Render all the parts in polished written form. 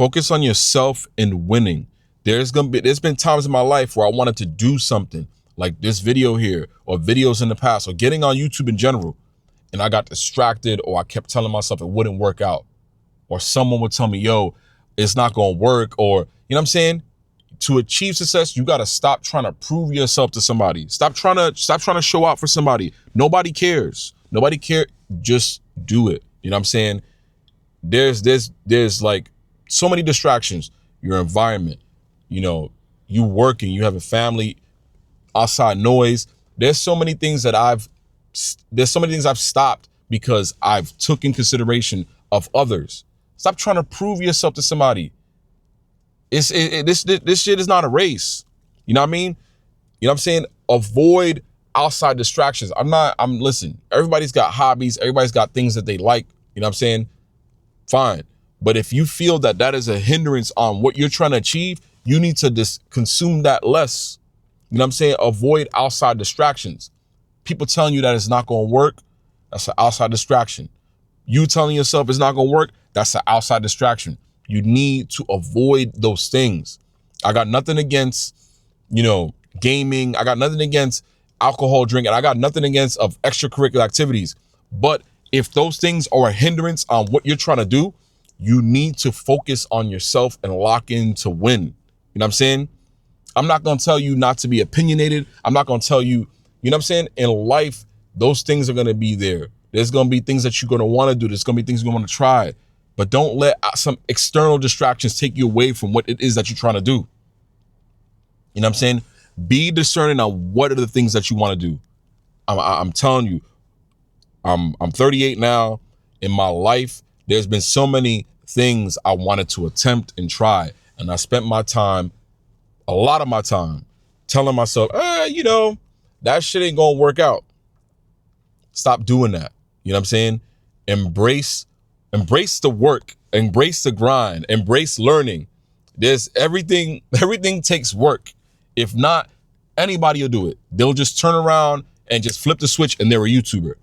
Focus on yourself and winning. There's been times in my life where I wanted to do something like this video here or videos in the past or getting on YouTube in general. And I got distracted, or I kept telling myself it wouldn't work out, or someone would tell me, yo, it's not going to work, or, you know what I'm saying? To achieve success, you got to stop trying to prove yourself to somebody. Stop trying to show out for somebody. Nobody cares. Nobody cares. Just do it. You know what I'm saying? There's like so many distractions. Your environment, you working, you have a family, outside noise. There's so many things I've stopped because I've took in consideration of others. Stop trying to prove yourself to somebody. This shit is not a race. You know what I mean? You know what I'm saying? Avoid outside distractions. Listen, everybody's got hobbies. Everybody's got things that they like. You know what I'm saying? Fine. But if you feel that is a hindrance on what you're trying to achieve, you need to just consume that less. You know what I'm saying? Avoid outside distractions. People telling you that it's not going to work, that's an outside distraction. You telling yourself it's not going to work, that's an outside distraction. You need to avoid those things. I got nothing against, gaming. I got nothing against alcohol drinking. I got nothing against of extracurricular activities. But if those things are a hindrance on what you're trying to do, you need to focus on yourself and lock in to win. You know what I'm saying? I'm not going to tell you not to be opinionated. I'm not going to tell you, you know what I'm saying? In life, those things are going to be there. There's going to be things that you're going to want to do. There's going to be things you're going to want to try. But don't let some external distractions take you away from what it is that you're trying to do. You know what I'm saying? Be discerning on what are the things that you want to do. I'm telling you, I'm 38 now. In my life, there's been so many things I wanted to attempt and try. And I spent a lot of my time telling myself, that shit ain't gonna work out. Stop doing that. You know what I'm saying? Embrace the work, embrace the grind, embrace learning. There's everything takes work. If not, anybody will do it. They'll just turn around and just flip the switch and they're a YouTuber.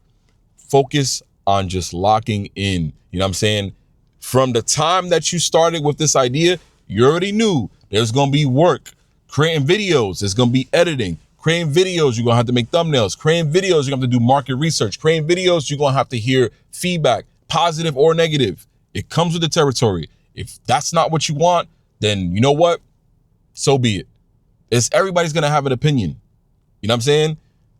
Focus on just locking in. You know what I'm saying? From the time that you started with this idea, you already knew there's gonna be work. Creating videos, there's gonna be editing. Creating videos, you're gonna have to make thumbnails. Creating videos, you're gonna have to do market research. Creating videos, you're gonna have to hear feedback, positive or negative. It comes with the territory. If that's not what you want, then you know what? So be it. Everybody's gonna have an opinion. You know what I'm saying?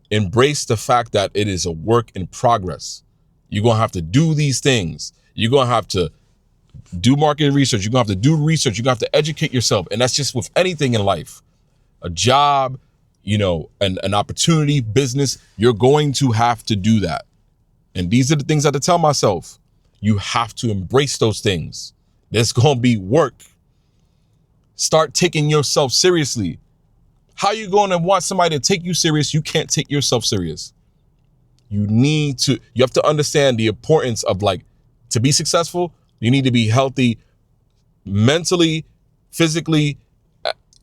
Embrace the fact that it is a work in progress. You're gonna have to do these things. You're gonna have to do market research. You're gonna have to do research. You're gonna have to educate yourself. And that's just with anything in life. A job, an opportunity, business, you're going to have to do that. And these are the things I have to tell myself. You have to embrace those things. There's going to be work. Start taking yourself seriously. How you going to want somebody to take you serious? You can't take yourself serious. You have to understand the importance of to be successful, you need to be healthy mentally, physically,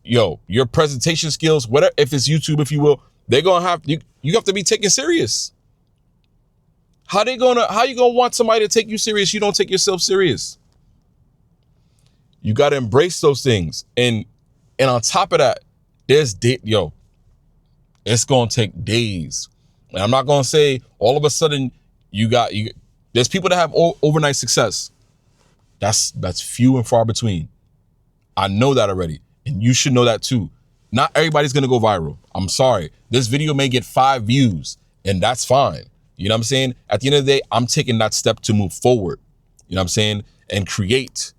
your presentation skills, whatever, if it's YouTube, if you will, they're going to have, you have to be taken serious. How you going to want somebody to take you serious? You don't take yourself serious. You got to embrace those things. And on top of that, it's going to take days. And I'm not going to say all of a sudden there's people that have overnight success. That's few and far between. I know that already. And you should know that too. Not everybody's going to go viral. I'm sorry. This video may get 5 views and that's fine. You know what I'm saying? At the end of the day, I'm taking that step to move forward. You know what I'm saying? And create.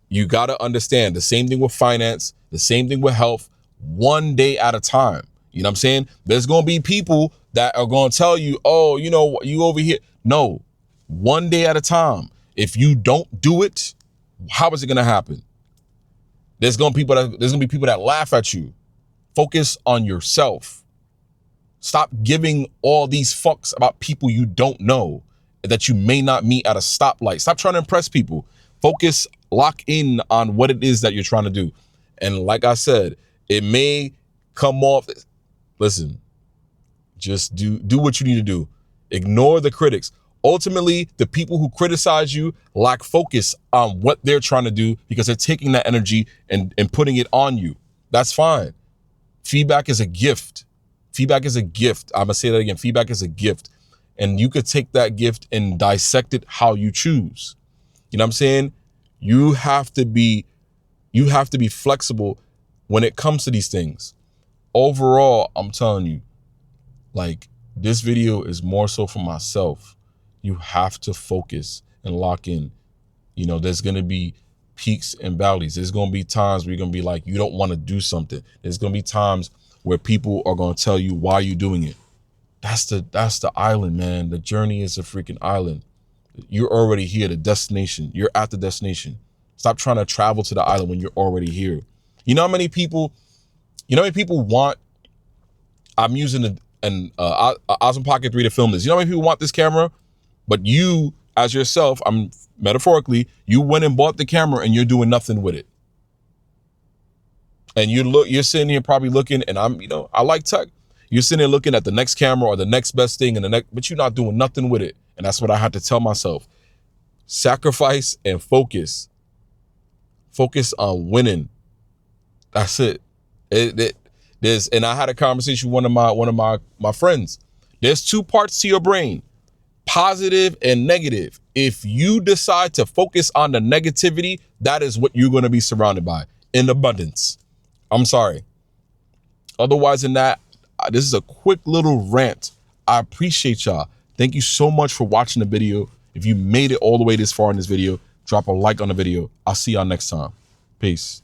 You got to understand the same thing with finance, the same thing with health, one day at a time. You know what I'm saying? There's going to be people that are going to tell you, oh, you over here. No, one day at a time. If you don't do it, how is it going to happen? There's going to be people that laugh at you. Focus on yourself. Stop giving all these fucks about people you don't know that you may not meet at a stoplight. Stop trying to impress people. Focus, lock in on what it is that you're trying to do. And like I said, it may come off. Listen, just do what you need to do. Ignore the critics. Ultimately, the people who criticize you lack focus on what they're trying to do because they're taking that energy and putting it on you. That's fine. Feedback is a gift. Feedback is a gift. I'm gonna say that again. Feedback is a gift. And you could take that gift and dissect it how you choose. You know what I'm saying? You have to be flexible when it comes to these things. Overall, I'm telling you, like, this video is more so for myself. You have to focus and lock in. You know, there's going to be peaks and valleys. There's going to be times where you're going to be like, you don't want to do something. There's going to be times where people are going to tell you why you're doing it. That's the island, man. The journey is a freaking island. You're already here, the destination. You're at the destination. Stop trying to travel to the island when you're already here. You know how many people want, I'm using an Osmo Pocket 3 to film this. You know how many people want this camera? But you, as yourself, I'm metaphorically, you went and bought the camera and you're doing nothing with it. And you're sitting here probably looking, and I like tech. You're sitting there looking at the next camera or the next best thing but you're not doing nothing with it. And that's what I had to tell myself. Sacrifice and focus. Focus on winning. That's it. And I had a conversation with one of my friends. There's two parts to your brain, positive and negative. If you decide to focus on the negativity, that is what you're going to be surrounded by in abundance. I'm sorry. Otherwise than that, this is a quick little rant. I appreciate y'all. Thank you so much for watching the video. If you made it all the way this far in this video, drop a like on the video. I'll see y'all next time. Peace.